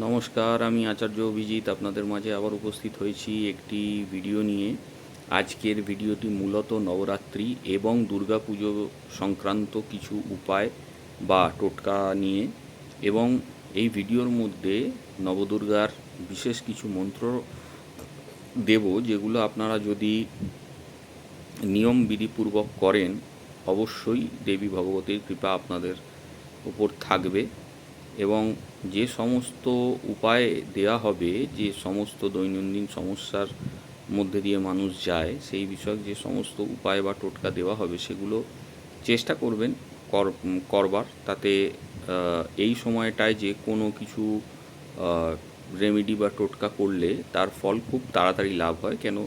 নমস্কার, আমি আচার্য অভিজিৎ আপনাদের মাঝে আবার উপস্থিত হয়েছি একটি ভিডিও নিয়ে। আজকের ভিডিওটি মূলত নবরাত্রি এবং দুর্গাপুজো সংক্রান্ত কিছু উপায় বা টোটকা নিয়ে, এবং এই ভিডিওর মধ্যে নবদুর্গার বিশেষ কিছু মন্ত্র দেব, যেগুলো আপনারা যদি নিয়ম বিধিপূর্বক করেন অবশ্যই দেবী ভগবতীর কৃপা আপনাদের উপর থাকবে। এবং যে সমস্ত উপায় দেয়া হবে, যে সমস্ত দৈনন্দিন সমস্যার মধ্যে দিয়ে মানুষ যায়, সেই বিষয়ক যে সমস্ত উপায় বা টোটকা দেওয়া হবে সেগুলো চেষ্টা করবেন করবার। তাতে এই সময়টায় যে কোনো কিছু রেমেডি বা টোটকা করলে তার ফল খুব তাড়াতাড়ি লাভ হয়। কেন,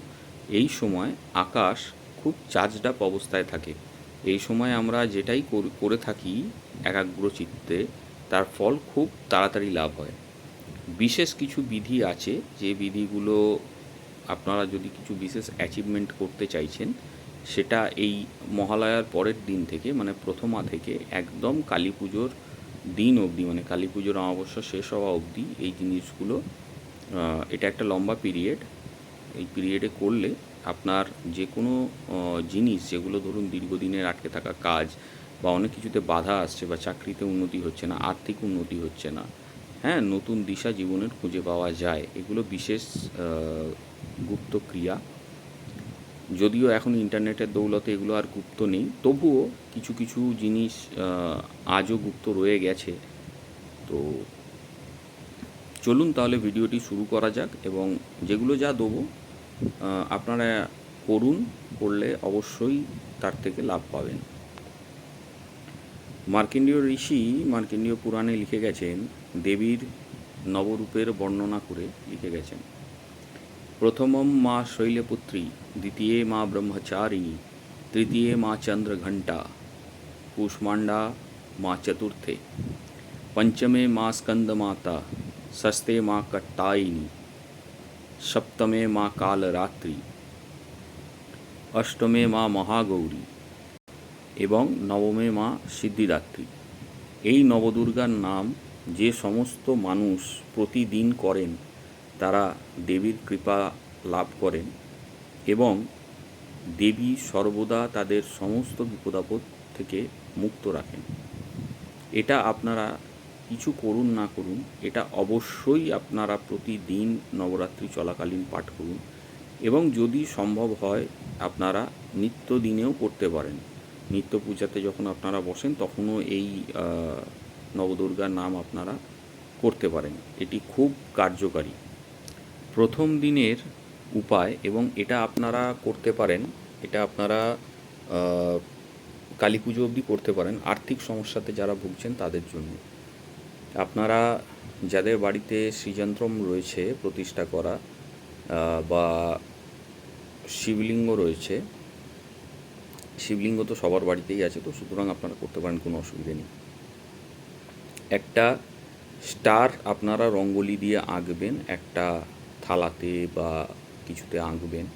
এই সময় আকাশ খুব চার্জড আপ অবস্থায় থাকে। এই সময় আমরা যেটাই করে থাকি একাগ্রচিত্তে, তার ফল খুব তাড়াতাড়ি লাভ হয়। বিশেষ কিছু বিধি আছে, যে বিধিগুলো আপনারা যদি কিছু বিশেষ অ্যাচিভমেন্ট করতে চাইছেন, সেটা এই মহালয়ার পরের দিন থেকে, মানে প্রথমা থেকে একদম কালী পুজোর দিন অবধি, মানে কালী পুজোর অমাবস্যা শেষ হওয়া অবধি এই জিনিসগুলো, এটা একটা লম্বা পিরিয়ড। এই পিরিয়ডে করলে আপনার যে কোনো জিনিস, যেগুলো ধরুন দীর্ঘদিনের আটকে থাকা কাজ বা অনেক কিছুতে বাধা আসছে, বা চাকরিতে উন্নতি হচ্ছে না, আর্থিক উন্নতি হচ্ছে না, হ্যাঁ, নতুন দিশা জীবনের খুঁজে পাওয়া যায়। এগুলো বিশেষ গুপ্ত ক্রিয়া। যদিও এখন ইন্টারনেটের দৌলতে এগুলো আর গুপ্ত নেই, তবুও কিছু কিছু জিনিস আজও গুপ্ত রয়ে গেছে। তো চলুন তাহলে ভিডিওটি শুরু করা যাক, এবং যেগুলো যা দেবো আপনারা করুন, করলে অবশ্যই তার থেকে লাভ পাবেন। মার্কণ্ডেয় ঋষি মার্কণ্ডেয় পুরাণে লিখে গেছেন, দেবীর নবরূপের বর্ণনা করে লিখে গেছেন, প্রথমম মা শৈলপুত্রী, দ্বিতীয় মা ব্রহ্মচারিণী, তৃতীয় মা চন্দ্রঘণ্টা, কূষ্মাণ্ডা মা চতুর্থে, पंचमे माँ स्कंदमाता, षष्ठे माँ कट्टायिनी, सप्तमे माँ कालरात्रि, अष्टमे माँ महागौरी এবং নবমে মা সিদ্ধিদাত্রী। এই নবদুর্গার নাম যে সমস্ত মানুষ প্রতিদিন করেন, তারা দেবীর কৃপা লাভ করেন, এবং দেবী সর্বদা তাদের সমস্ত বিপদাপদ থেকে মুক্ত রাখেন। এটা আপনারা কিছু করুন না করুন, এটা অবশ্যই আপনারা প্রতিদিন নবরাত্রি চলাকালীন পাঠ করুন, এবং যদি সম্ভব হয় আপনারা নিত্যদিনেও করতে পারেন। নিত্য পূজাতে যখন আপনারা বসেন তখনও এই নবদুর্গার নাম আপনারা করতে পারেন। এটি খুব কার্যকারী। প্রথম দিনের উপায়, এবং এটা আপনারা করতে পারেন, এটা আপনারা কালী পুজো অবধি করতে পারেন আর্থিক সমস্যাতে যারা ভুগছেন তাদের জন্য। আপনারা যাদের বাড়িতে শ্রীযন্ত্রম রয়েছে প্রতিষ্ঠা করা, বা শিবলিঙ্গ রয়েছে, শিবলিঙ্গ তো সবার বাড়িতেই আছে, তো সুতরাং আপনারা করতে পারেন, কোনো অসুবিধে নেই। একটা স্টার আপনারা রঙ্গোলি দিয়ে আঁকবেন, একটা থালাতে বা কিছুতে আঁকবেন,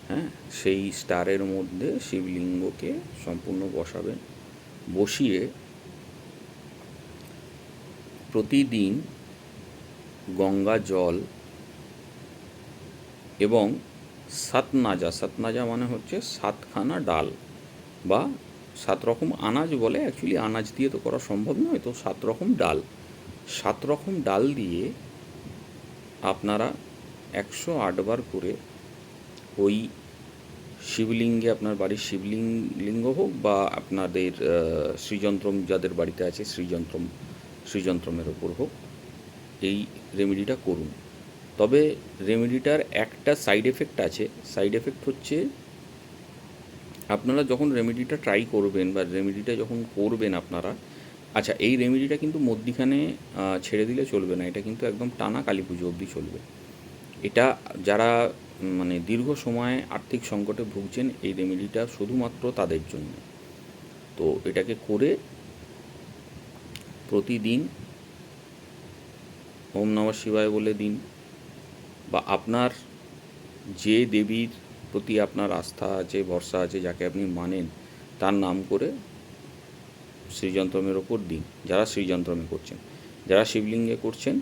হ্যাঁ, সেই স্টারের মধ্যে শিবলিঙ্গকে সম্পূর্ণ বসাবেন। বসিয়ে প্রতিদিন গঙ্গা জল এবং সাতনাজা মানে হচ্ছে সাতখানা ডাল, বা 7 রকম আনাজ বলে, অ্যাকচুয়ালি আনাজ দিয়ে তো করা সম্ভব নয়, তো 7 রকম ডাল, 7 রকম ডাল দিয়ে আপনারা 108 বার করে ওই শিবলিঙ্গে, আপনার বাড়ির শিবলিঙ্গ হোক বা আপনাদের শ্রীযন্ত্রম যাদের বাড়িতে আছে শ্রীযন্ত্রমের ওপর হোক, এই রেমেডিটা করুন। তবে রেমেডিটার একটা সাইড এফেক্ট আছে। সাইড এফেক্ট হচ্ছে, আপনারা যখন রেমেডিটা ট্রাই করবেন বা রেমেডিটা যখন করবেন আপনারা, আচ্ছা, এই রেমেডিটা কিন্তু মধ্যিখানে ছেড়ে দিলে চলবে না, এটা কিন্তু একদম টানা কালী পুজো অবধি চলবে। এটা যারা মানে দীর্ঘ সময় আর্থিক সংকটে ভুগছেন, এই রেমেডিটা শুধুমাত্র তাদের জন্য। তো এটাকে করে প্রতিদিন ওম নমঃ শিবায় বলে দিন, বা আপনার যে দেবীর প্রতি আপনার আস্থা আছে, ভরসা আছে, যাকে আপনি মানেন, তার নাম করে শ্রীযন্ত্রমের ওপর দিন। যারা শ্রীযন্ত্রমে করছেন, যারা শিবলিঙ্গে করছেন,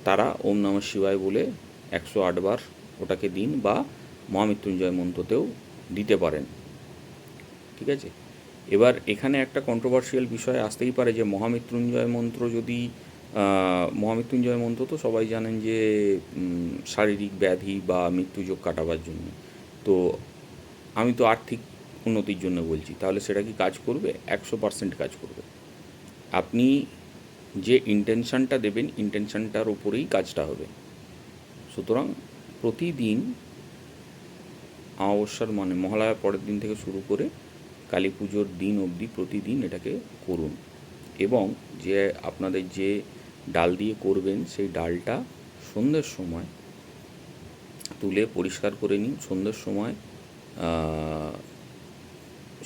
তারা ওম নমঃ শিবায় বলে 108 বার ওটাকে দিন, বা মহামৃত্যুঞ্জয় মন্ত্রতেও দিতে পারেন। ঠিক আছে, এবার এখানে একটা কন্ট্রোভার্সিয়াল বিষয় আসতেই পারে যে মহামৃত্যুঞ্জয় মন্ত্র যদি মহামৃত্যুঞ্জয় মন্ত্র তো সবাই জানেন যে শারীরিক ব্যাধি বা মৃত্যুযোগ কাটাবার জন্য। তো আমি তো আর্থিক উন্নতির জন্য বলছি, তাহলে সেটা কি কাজ করবে? 100% কাজ করবে। আপনি যে ইন্টেনশানটা দেবেন, ইন্টেনশানটার ওপরেই কাজটা হবে। সুতরাং প্রতিদিন অমাবস্যার মানে মহালয়ার পরের দিন থেকে শুরু করে কালী পুজোর দিন অবধি প্রতিদিন এটাকে করুন। এবং যে আপনাদের যে ডাল দিয়ে করবেন সেই ডালটা সন্ধ্যের সময় তুলে পরিষ্কার করে নিন। সন্ধ্যের সময়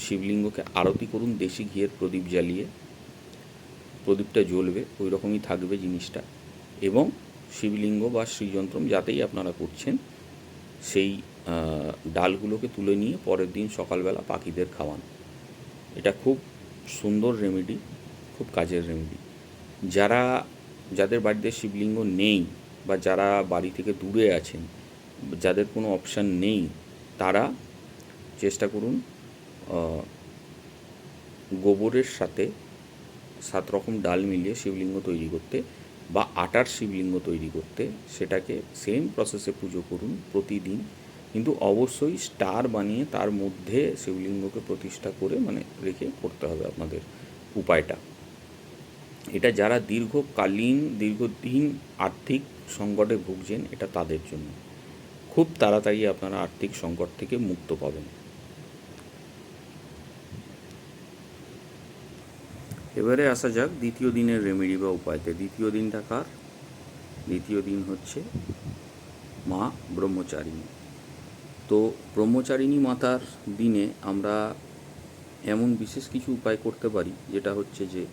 শিবলিঙ্গকে আরতি করুন দেশি ঘিয়ের প্রদীপ জ্বালিয়ে। প্রদীপটা জ্বলবে, ওই রকমই থাকবে জিনিসটা। এবং শিবলিঙ্গ বা শ্রীযন্ত্রম যাতেই আপনারা করছেন সেই ডালগুলোকে তুলে নিয়ে পরের দিন সকালবেলা পাখিদের খাওয়ান। এটা খুব সুন্দর রেমেডি, খুব কাজের রেমেডি। যাদের বাড়িতে শিবলিঙ্গ নেই বা যারা বাড়ি থেকে দূরে আছেন, যাদের কোনো অপশান নেই, তারা চেষ্টা করুন গোবরের সাথে 7 রকম ডাল মিলিয়ে শিবলিঙ্গ তৈরি করতে, বা আটার শিবলিঙ্গ তৈরি করতে। সেটাকে সেম প্রসেসে পুজো করুন প্রতিদিন, কিন্তু অবশ্যই স্টার বানিয়ে তার মধ্যে শিবলিঙ্গকে প্রতিষ্ঠা করে মানে রেখে করতে হবে আপনাদের উপায়টা। এটা যারা দীর্ঘদিন আর্থিক সংকটে ভুগছেন, এটা তাদের জন্য। খুব তাড়াতাড়ি আপনারা আর্থিক সংকট থেকে মুক্ত পাবেন। এবারে আসা যাক দ্বিতীয় দিনের রেমেডি বা উপায়তে। দ্বিতীয় দিনটা কার? দ্বিতীয় দিন হচ্ছে মা ব্রহ্মচারিণী। তো ব্রহ্মচারিণী মাতার দিনে আমরা এমন বিশেষ কিছু উপায় করতে পারি, যেটা হচ্ছে যে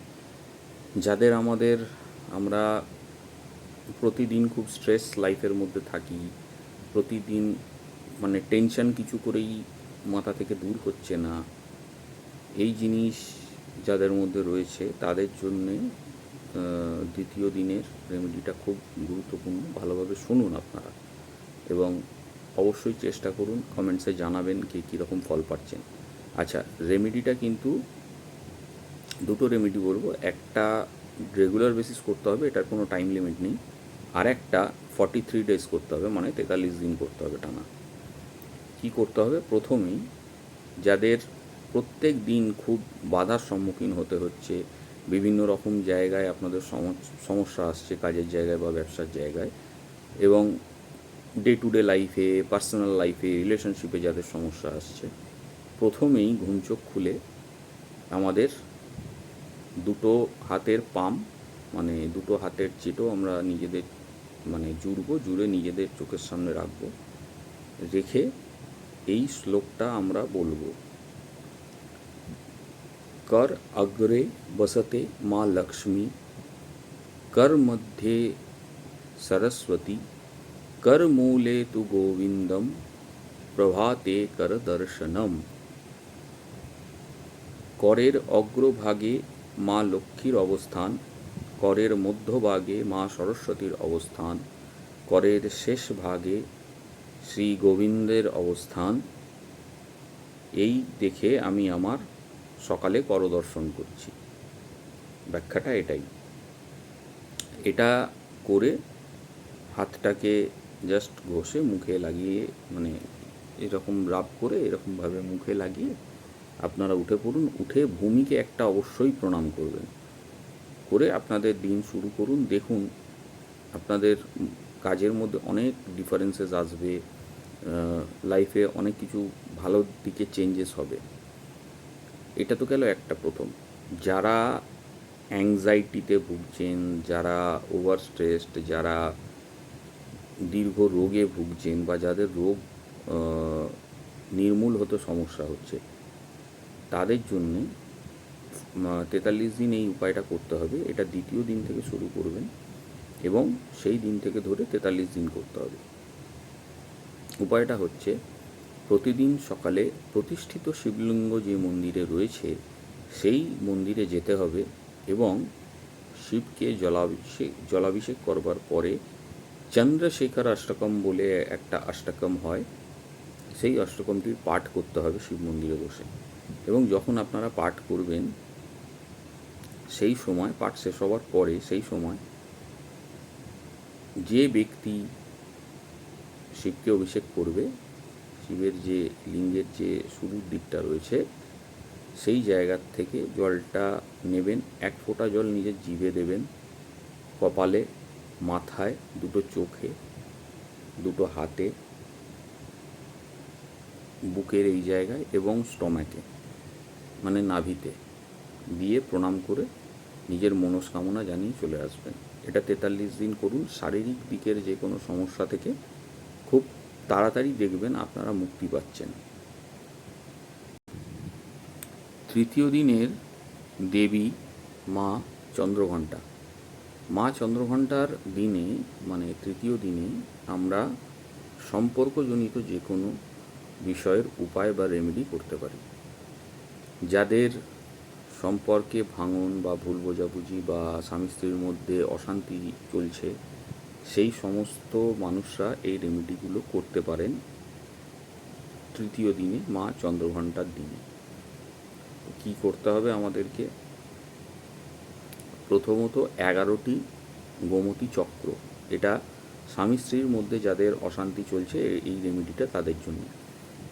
যাদের আমরা প্রতিদিন খুব স্ট্রেস লাইফের মধ্যে থাকি, প্রতিদিন মানে টেনশন কিছু করেই মাথা থেকে দূর হচ্ছে না, এই জিনিস যাদের মধ্যে রয়েছে তাদের জন্যে দ্বিতীয় দিনের রেমেডিটা খুব গুরুত্বপূর্ণ। ভালোভাবে শুনুন আপনারা এবং অবশ্যই চেষ্টা করুন, কমেন্টসে জানাবেন কে কীরকম ফল পাচ্ছেন। আচ্ছা, রেমেডিটা কিন্তু দুটো রেমেডি বলবো। একটা রেগুলার বেসিস করতে হবে, এটার কোনো টাইম লিমিট নেই। আর একটা 43 ডেজ করতে হবে, মানে 43 দিন করতে হবে টানা। কি করতে হবে? প্রথমেই যাদের প্রত্যেক দিন খুব বাধার সম্মুখীন হতে হচ্ছে, বিভিন্ন রকম জায়গায় আপনাদের সমস্যা আসছে, কাজের জায়গায় বা ব্যবসার জায়গায়, এবং ডে টু ডে লাইফে, পার্সোনাল লাইফে, রিলেশনশিপে যাদের সমস্যা আসছে, প্রথমেই ঘুম চোখ খুলে আমাদের দুটো হাতের পাম মানে দুটো হাতের চেটো আমরা নিজেদের মানে জুড়ে নিজেদের চোখের সামনে রাখবো। রেখে এই শ্লোকটা আমরা বলবো, कर अग्रे बसते माँ लक्ष्मी, कर मध्ये सरस्वती, कर मूले तु गोविंदम, प्रभाते कर दर्शनम। করের অগ্রভাগে মা লক্ষ্মীর অবস্থান, করের মধ্যভাগে মা সরস্বতীর অবস্থান, করের শেষ ভাগে শ্রী গোবিন্দের অবস্থান। এই দেখে আমি আমার সকালে করদর্শন করছি। ব্যাখ্যাটা এটাই। এটা করে হাতটাকে জাস্ট ঘষে মুখে লাগিয়ে মানে এরকম রাব করে এরকমভাবে মুখে লাগিয়ে আপনারা উঠে পড়ুন। উঠে ভূমিকে একটা অবশ্যই প্রণাম করবেন। করে আপনাদের দিন শুরু করুন। দেখুন আপনাদের কাজের মধ্যে অনেক ডিফারেন্সেস আসবে, লাইফে অনেক কিছু ভালোর দিকে চেঞ্জেস হবে। এটা তো গেল একটা প্রথম। যারা অ্যাংজাইটিতে ভুগছেন, যারা ওভার স্ট্রেসড, যারা দীর্ঘ রোগে ভুগছেন বা যাদের রোগ নির্মূল হতে সমস্যা হচ্ছে, তাদের জন্য 43 দিন এই উপায়টা করতে হবে। এটা দ্বিতীয় দিন থেকে শুরু করবেন এবং সেই দিন থেকে ধরে 43 দিন করতে হবে। উপায়টা হচ্ছে প্রতিদিন সকালে প্রতিষ্ঠিত শিবলিঙ্গ যে মন্দিরে রয়েছে সেই মন্দিরে যেতে হবে এবং শিবকে জলাভিষেক করবার পরে চন্দ্রশেখর অষ্টকম বলে একটা অষ্টকম হয়, সেই অষ্টকমটির পাঠ করতে হবে শিব মন্দিরে বসে। এবং যখন আপনারা পাঠ করবেন সেই সময়, পাঠ শেষ হওয়ার পরে সেই সময় যে ব্যক্তি শিবকে অভিষেক করবে, শিবের যে লিঙ্গের যে শুরুর দিকটা রয়েছে সেই জায়গার থেকে জলটা নেবেন, এক ফোঁটা জল নিজের জিভে দেবেন, কপালে, মাথায়, দুটো চোখে, দুটো হাতে, বুকের এই জায়গায় এবং স্টমাকে মানে নাভিতে দিয়ে প্রণাম করে নিজের মনস্কামনা জানিয়ে চলে আসবেন। এটা 43 দিন করুন। শারীরিক দিকের যে কোনো সমস্যা থেকে খুব তাড়াতাড়ি দেখবেন আপনারা মুক্তি পাচ্ছেন। তৃতীয় দিনের দেবী মা চন্দ্রঘণ্টা। মা চন্দ্রঘণ্টার দিনে মানে তৃতীয় দিনে আমরা সম্পর্কজনিত যে কোনো বিষয়ের উপায় বা রেমেডি করতে পারি। যাদের সম্পর্কে ভাঙন বা ভুল বোঝাবুঝি বা স্বামী স্ত্রীর মধ্যে অশান্তি চলছে, সেই সমস্ত মানুষরা এই রেমেডিগুলো করতে পারেন তৃতীয় দিনে মা চন্দ্রঘণ্টার দিনে। কি করতে হবে আমাদেরকে? প্রথমত 11টি গোমতী চক্র, এটা স্বামী স্ত্রীর মধ্যে যাদের অশান্তি চলছে এই রেমেডিটা তাদের জন্য।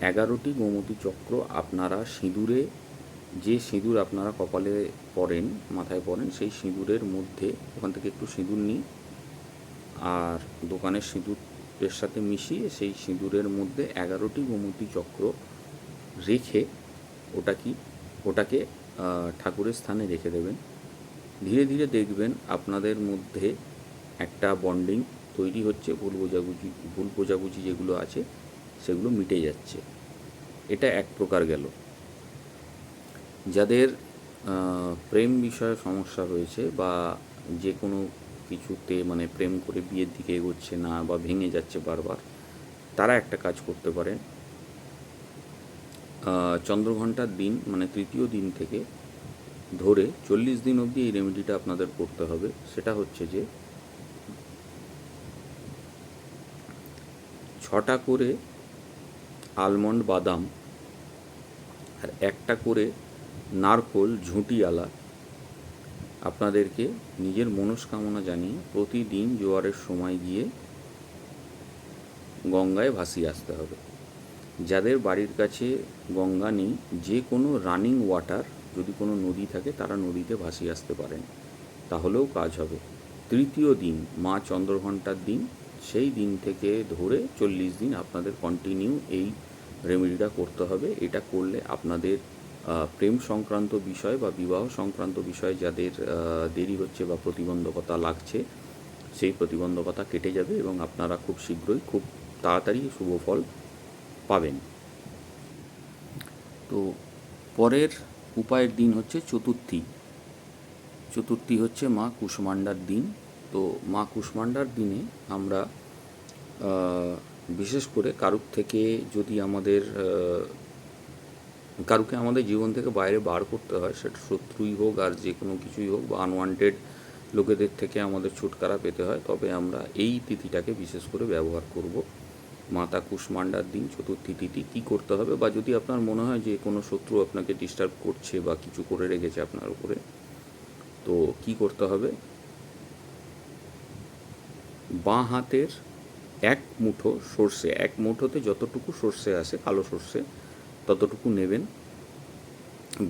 11টি গোমতী চক্র আপনারা সিঁদুরে, যে সিঁদুর আপনারা কপালে পরেন, মাথায় পরেন, সেই সিঁদুরের মধ্যে ওখান থেকে একটু সিঁদুর নিই আর দোকানের সিঁদুরের সাথে মিশিয়ে সেই সিঁদুরের মধ্যে 11টি গোমতী চক্র রেখে ওটাকে ঠাকুরের স্থানে রেখে দেবেন। ধীরে ধীরে দেখবেন আপনাদের মধ্যে একটা বন্ডিং তৈরি হচ্ছে, ভুল বোঝাবুঝি যেগুলো আছে সেগুলো মিটে যাচ্ছে। এটা এক প্রকার গেল। যাদের প্রেম বিষয়ে সমস্যা রয়েছে বা যে কোনো কিছুতে মানে প্রেম করে বিয়ের দিকে এগোচ্ছে না বা ভেঙে যাচ্ছে বারবার, তারা একটা কাজ করতে পারেন। চন্দ্রঘণ্টার দিন মানে তৃতীয় দিন থেকে ধরে 40 দিন অবধি এই রেমেডিটা আপনাদের করতে হবে। সেটা হচ্ছে যে 6টা করে আলমন্ড বাদাম আর একটা করে নারকোল ঝুঁটিয়ালা আপনাদেরকে নিজের মনস্কামনা জানিয়ে প্রতিদিন জোয়ারের সময় গিয়ে গঙ্গায় ভাসিয়ে আসতে হবে। যাদের বাড়ির কাছে গঙ্গা নেই, যে কোনো রানিং ওয়াটার যদি কোনো নদী থাকে তারা নদীতে ভাসিয়ে আসতে পারেন, তাহলেও কাজ হবে। তৃতীয় দিন মা চন্দ্রঘণ্টার দিন, সেই দিন থেকে ধরে 40 দিন আপনাদের কন্টিনিউ এই রেমেডিটা করতে হবে। এটা করলে আপনাদের প্রেম সংক্রান্ত বিষয় বা বিবাহ সংক্রান্ত বিষয় যাদের দেরি হচ্ছে বা প্রতিবন্ধকতা লাগছে, সেই প্রতিবন্ধকতা কেটে যাবে এবং আপনারা খুব শীঘ্রই খুব তাড়াতাড়ি শুভ ফল পাবেন। তো পরের উপায়ের দিন হচ্ছে চতুর্থী। চতুর্থী হচ্ছে মা কুষ্মাণ্ডার দিন। তো মা কুষ্মাণ্ডার দিনে আমরা বিশেষ করে কারুকে আমাদের জীবন থেকে বাইরে বার করতে হয়, সেটা শত্রুই হোক আর যে কোনো কিছুই হোক বা আনওয়ান্টেড লোকেদের থেকে আমাদের ছুটকারা পেতে হয়, তবে আমরা এই তিথিটাকে বিশেষ করে ব্যবহার করব। মাতা কুষ্মাণ্ডার দিন চতুর্থী তিথি। কী করতে হবে, বা যদি আপনার মনে হয় যে কোনো শত্রু আপনাকে ডিস্টার্ব করছে বা কিছু করে রেখেছে আপনার উপরে, তো কি করতে হবে? বাঁ হাতের এক মুঠো সর্ষে, এক মুঠোতে যতটুকু সর্ষে আসে, কালো সর্ষে, ততটুকু নেবেন।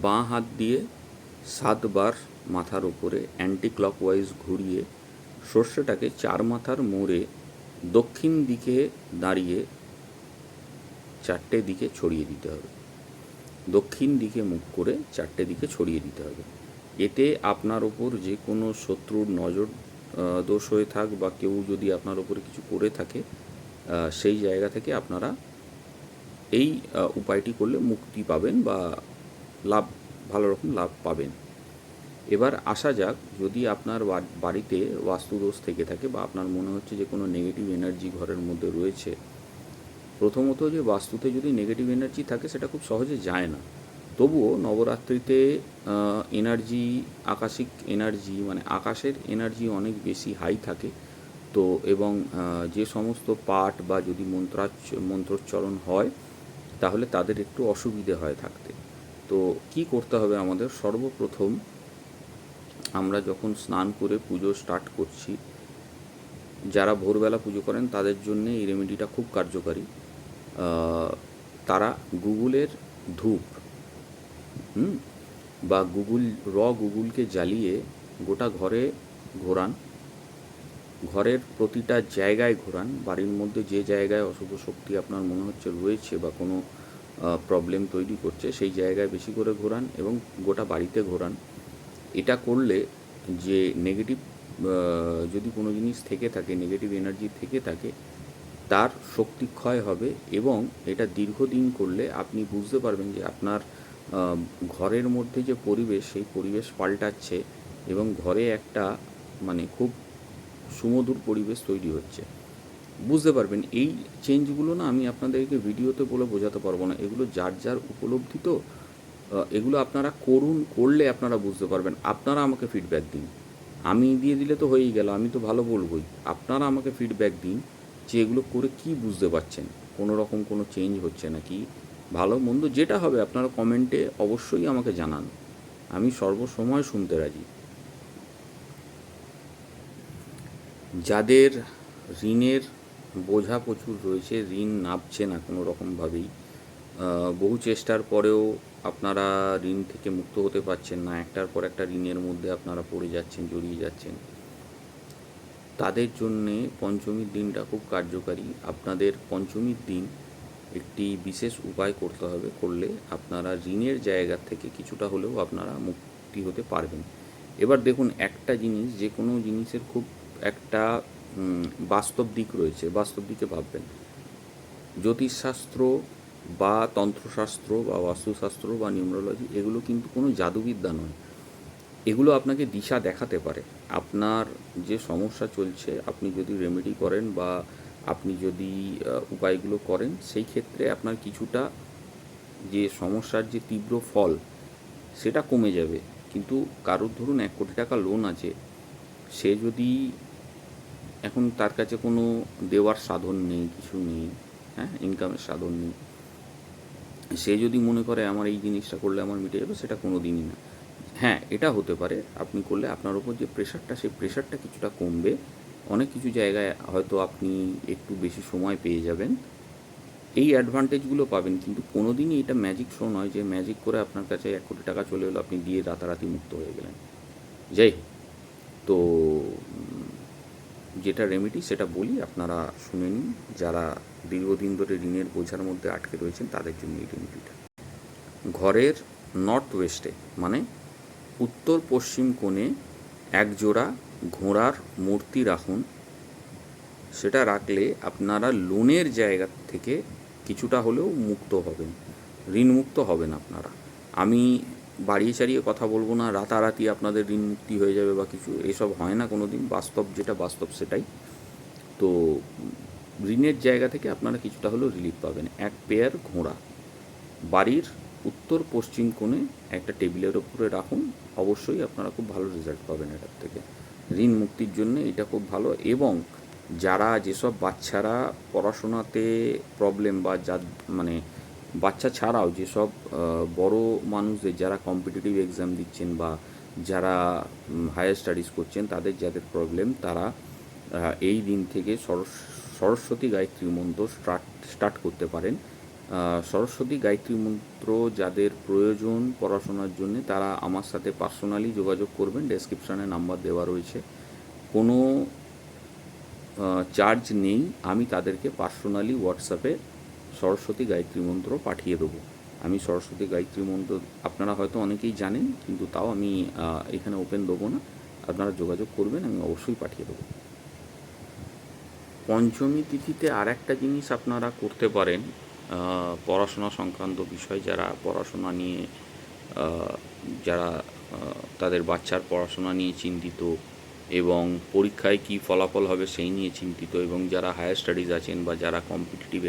বাঁ হাত দিয়ে 7 বার মাথার উপরে অ্যান্টি ক্লকওয়াইজ ঘুরিয়ে সর্ষেটাকে 4 মাথার মোড়ে দক্ষিণ দিকে দাঁড়িয়ে 4টে দিকে ছড়িয়ে দিতে হবে। দক্ষিণ দিকে মুখ করে 4টে দিকে ছড়িয়ে দিতে হবে। এতে আপনার ওপর যে কোনো শত্রুর নজর দোষ হয়ে থাক বা কেউ যদি আপনার ওপরে কিছু করে থাকে, সেই জায়গা থেকে আপনারা এই উপায়টি করলে মুক্তি পাবেন বা ভালো রকম লাভ পাবেন। এবার আসা যাক, যদি আপনার বাড়িতে বাস্তুদোষ থেকে থাকে বা আপনার মনে হচ্ছে যে কোনো নেগেটিভ এনার্জি ঘরের মধ্যে রয়েছে, প্রথমত যে বাস্তুতে যদি নেগেটিভ এনার্জি থাকে সেটা খুব সহজে যায় না। তবুও নবরাত্রিতে এনার্জি, আকাশিক এনার্জি মানে আকাশের এনার্জি অনেক বেশি হাই থাকে। তো এবং যে সমস্ত পাঠ বা যদি মন্ত্রোচ্চারণ হয় তাহলে তাদের একটু অসুবিধে হয় থাকতে। তো কি করতে হবে আমাদের? সর্বপ্রথম আমরা যখন স্নান করে পুজো স্টার্ট করছি, যারা ভোরবেলা পুজো করেন তাদের জন্য এই রেমেডিটা খুব কার্যকারী। তারা গুগলের ধূপ বা গুগলকে জ্বালিয়ে গোটা ঘরে ঘোরান, ঘরের প্রতিটা জায়গায় ঘোরান। বাড়ির মধ্যে যে জায়গায় অশুভ শক্তি আপনার মনে হচ্ছে রয়েছে বা কোনো প্রবলেম তৈরি করছে সেই জায়গায় বেশি করে ঘোরান এবং গোটা বাড়িতে ঘোরান। এটা করলে যে নেগেটিভ যদি কোনো জিনিস থেকে থাকে, নেগেটিভ এনার্জি থেকে থাকে, তার শক্তি ক্ষয় হবে এবং এটা দীর্ঘদিন করলে আপনি বুঝতে পারবেন যে আপনার ঘরের মধ্যে যে পরিবেশ, সেই পরিবেশ পাল্টাচ্ছে এবং ঘরে একটা মানে খুব সুমধুর পরিবেশ তৈরি হচ্ছে। বুঝতে পারবেন এই চেঞ্জগুলো না আমি আপনাদেরকে ভিডিওতে বলে বোঝাতে পারবো না। এগুলো যার যার উপলব্ধি, তো এগুলো আপনারা করলে আপনারা বুঝতে পারবেন। আপনারা আমাকে ফিডব্যাক দিন। আমি দিয়ে দিলে তো হয়েই গেল, আমি তো ভালো বলবই। আপনারা আমাকে ফিডব্যাক দিন যে এগুলো করে কি বুঝতে পারছেন, কোনো রকম কোনো চেঞ্জ হচ্ছে নাকি, ভালো মন্দ যেটা হবে আপনারা কমেন্টে অবশ্যই আমাকে জানান। আমি সর্বসময় শুনতে রাজি। যাদের ঋণের বোঝা প্রচুর রয়েছে, ঋণ নামছে না কোনো রকমভাবেই, বহু চেষ্টার পরেও আপনারা ঋণ থেকে মুক্ত হতে পারছেন না, একটার পর একটা ঋণের মধ্যে আপনারা পড়ে যাচ্ছেন, জড়িয়ে যাচ্ছেন, তাদের জন্যে পঞ্চমীর দিনটা খুব কার্যকারী। আপনাদের পঞ্চমীর দিন একটি বিশেষ উপায় করতে হবে, করলে আপনারা ঋণের জায়গা থেকে কিছুটা হলেও আপনারা মুক্তি হতে পারবেন। এবার দেখুন, একটা জিনিস, যে কোনো জিনিসের খুব একটা বাস্তব দিক রয়েছে, বাস্তব দিকে ভাববেন। জ্যোতিষশাস্ত্র বা তন্ত্রশাস্ত্র বা বাস্তুশাস্ত্র বা নিউমরোলজি এগুলো কিন্তু কোনো জাদুবিদ্যা নয়। এগুলো আপনাকে দিশা দেখাতে পারে। আপনার যে সমস্যা চলছে, আপনি যদি রেমেডি করেন বা আপনি যদি উপায়গুলো করেন, সেই ক্ষেত্রে আপনার কিছুটা যে সমস্যার যে তীব্র ফল সেটা কমে যাবে। কিন্তু কারোর ধরুন 1 কোটি টাকা লোন আছে, সে যদি এখন তার কাছে কোনো দেওয়ার সাধন নেই, কিছু নেই, হ্যাঁ, ইনকামের সাধন নেই, সে যদি মনে করে আমার এই জিনিসটা করলে আমার মিটে যাবে, সেটা কোনো দিনই না। হ্যাঁ, এটা হতে পারে আপনি করলে আপনার ওপর যে প্রেশারটা, সেই প্রেশারটা কিছুটা কমবে। অনেক কিছু জায়গায় হয়তো আপনি একটু বেশি সময় পেয়ে যাবেন, এই অ্যাডভান্টেজগুলো পাবেন। কিন্তু কোনো দিনই এটা ম্যাজিক শো নয় যে ম্যাজিক করে আপনার কাছে 1 কোটি টাকা চলে এলো, আপনি দিয়ে রাতারাতি মুক্ত হয়ে গেলেন। যাই হোক, তো যেটা রেমেডি সেটা বলি, আপনারা শুনে নিন। যারা দীর্ঘদিন ধরে ঋণের বোঝার মধ্যে আটকে রয়েছেন তাদের জন্য এই রেমেডিটা। ঘরের নর্থ ওয়েস্টে মানে উত্তর পশ্চিম কোণে একজোড়া ঘোড়ার মূর্তি রাখুন। সেটা রাখলে আপনারা লোনের জায়গা থেকে কিছুটা হলেও মুক্ত হবেন, ঋণমুক্ত হবেন আপনারা। আমি বাড়িয়ে চাড়িয়ে কথা বলবো না, রাতারাতি আপনাদের ঋণ মুক্তি হয়ে যাবে বা কিছু, এসব হয় না কোনো দিন। বাস্তব যেটা বাস্তব সেটাই। তো ঋণের জায়গা থেকে আপনারা কিছুটা হলেও রিলিফ পাবেন। এক পেয়ার ঘোড়া বাড়ির উত্তর পশ্চিম কোণে একটা টেবিলের ওপরে রাখুন। অবশ্যই আপনারা খুব ভালো রেজাল্ট পাবেন এটার থেকে। ঋণ মুক্তির জন্য এটা খুব ভালো। এবং যারা, যেসব বাচ্চারা পড়াশোনাতে প্রবলেম বা মানে বাচ্চা ছাড়াও যেসব বড় মানুষদের, যারা কম্পিটিটিভ এক্সাম দিচ্ছেন বা যারা হায়ার স্টাডিজ করছেন, তাদের যাদের প্রবলেম, তারা এই দিন থেকে সরস্বতী গায়ত্রী মন্ত্র স্টার্ট করতে পারেন। সরস্বতী গায়ত্রী মন্ত্র যাদের প্রয়োজন পড়াশোনার জন্য, তারা আমার সাথে পার্সোনালি যোগাযোগ করবেন। ডেসক্রিপশানে নাম্বার দেওয়া রয়েছে। কোনো চার্জ নেই, আমি তাদেরকে পার্সোনালি হোয়াটসঅ্যাপে সরস্বতী গায়ত্রী মন্ত্র পাঠিয়ে দেবো। আমি সরস্বতী গায়ত্রী মন্ত্র আপনারা হয়তো অনেকেই জানেন, কিন্তু তাও আমি এখানে ওপেন দেবো না। আপনারা যোগাযোগ করবেন, আমি অবশ্যই পাঠিয়ে দেবো। পঞ্চমী তিথিতে আর একটা জিনিস আপনারা করতে পারেন, পড়াশোনা সংক্রান্ত বিষয়, যারা পড়াশোনা নিয়ে, যারা তাদের বাচ্চার পড়াশোনা নিয়ে চিন্তিত এবং পরীক্ষায় কী ফলাফল হবে সেই নিয়ে চিন্তিত, এবং যারা হায়ার স্টাডিজ আছেন বা যারা কম্পিটিটিভ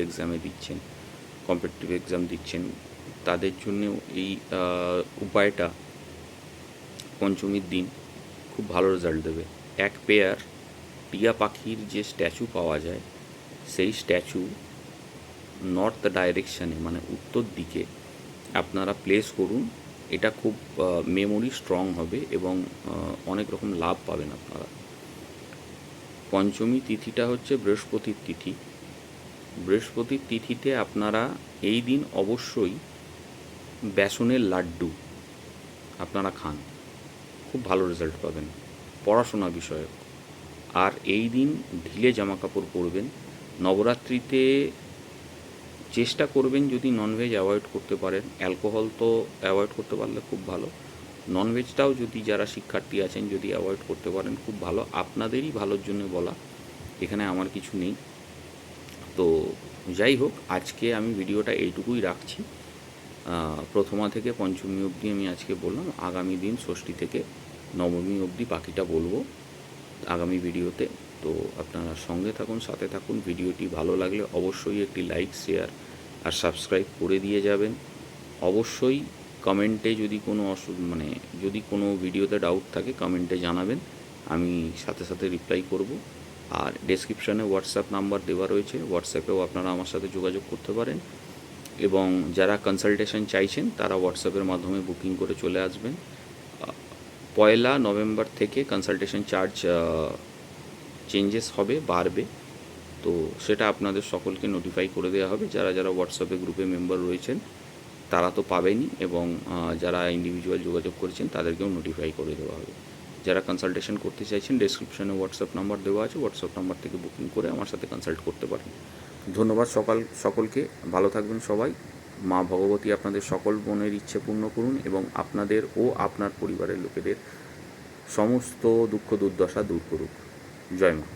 এক্সাম দিচ্ছেন, তাদের জন্যেও এই উপায়টা পঞ্চমীর দিন খুব ভালো রেজাল্ট দেবে। এক পেয়ার টিয়া পাখির যে স্ট্যাচু পাওয়া যায়, সেই স্ট্যাচু নর্থ ডাইরেকশানে মানে উত্তর দিকে আপনারা প্লেস করুন। এটা খুব মেমোরি স্ট্রং হবে এবং অনেক রকম লাভ পাবেন আপনারা। পঞ্চমী তিথিটা হচ্ছে বৃহস্পতির তিথি। বৃহস্পতির তিথিতে আপনারা এই দিন অবশ্যই বেসনের লাড্ডু আপনারা খান, খুব ভালো রেজাল্ট পাবেন পড়াশোনা বিষয়ক। আর এই দিন ঢিলে জামা কাপড় পরবেন। নবরাত্রিতে চেষ্টা করবেন যদি ননভেজ অ্যাভয়েড করতে পারেন, অ্যালকোহল তো অ্যাভয়েড করতে পারলে খুব ভালো, ননভেজটাও যদি যারা শিক্ষার্থী আছেন যদি অ্যাভয়েড করতে পারেন খুব ভালো, আপনাদেরই ভালোর জন্য বলা, এখানে আমার কিছু নেই। তো যাই হোক, আজকে আমি ভিডিওটা এইটুকুই রাখছি। প্রথমা থেকে পঞ্চমী অবধি আমি আজকে বললাম, আগামী দিন ষষ্ঠী থেকে নবমী অবধি বাকিটা বলবো আগামী ভিডিওতে। তো আপনারা সঙ্গে থাকুন, সাথে থাকুন। ভিডিওটি ভালো লাগলে অবশ্যই একটি লাইক, শেয়ার আর সাবস্ক্রাইব করে দিয়ে যাবেন। অবশ্যই কমেন্টে যদি কোনো যদি কোনো ভিডিওতে ডাউট থাকে কমেন্টে জানাবেন, আমি সাথে সাথে রিপ্লাই করব। আর ডেসক্রিপশানে হোয়াটসঅ্যাপ নাম্বার দেওয়া রয়েছে, হোয়াটসঅ্যাপেও আপনারা আমার সাথে যোগাযোগ করতে পারেন। এবং যারা কনসালটেশন চাইছেন তারা হোয়াটসঅ্যাপের মাধ্যমে বুকিং করে চলে আসবেন। 1 নভেম্বর থেকে কনসালটেশন চার্জ চেঞ্জেস হবে, বাড়বে। তো সেটা আপনাদের সকলকে নোটিফাই করে দেওয়া হবে। যারা যারা হোয়াটসঅ্যাপে গ্রুপে মেম্বার রয়েছেন তারা তো পাবেনই, এবং যারা ইন্ডিভিজুয়াল যোগাযোগ করেছেন তাদেরকেও নোটিফাই করে দেওয়া হবে। যারা কনসালটেশন করতে চাইছেন ডেসক্রিপশনে হোয়াটসঅ্যাপ নাম্বার দেওয়া আছে, হোয়াটসঅ্যাপ নাম্বার থেকে বুকিং করে আমার সাথে কনসাল্ট করতে পারেন। ধন্যবাদ সকলকে, ভালো থাকবেন সবাই। মা ভগবতী আপনাদের সকল মনের ইচ্ছে পূর্ণ করুন এবং আপনাদের ও আপনার পরিবারের লোকেদের সমস্ত দুঃখ দুর্দশা দূর করুক। জয় মা।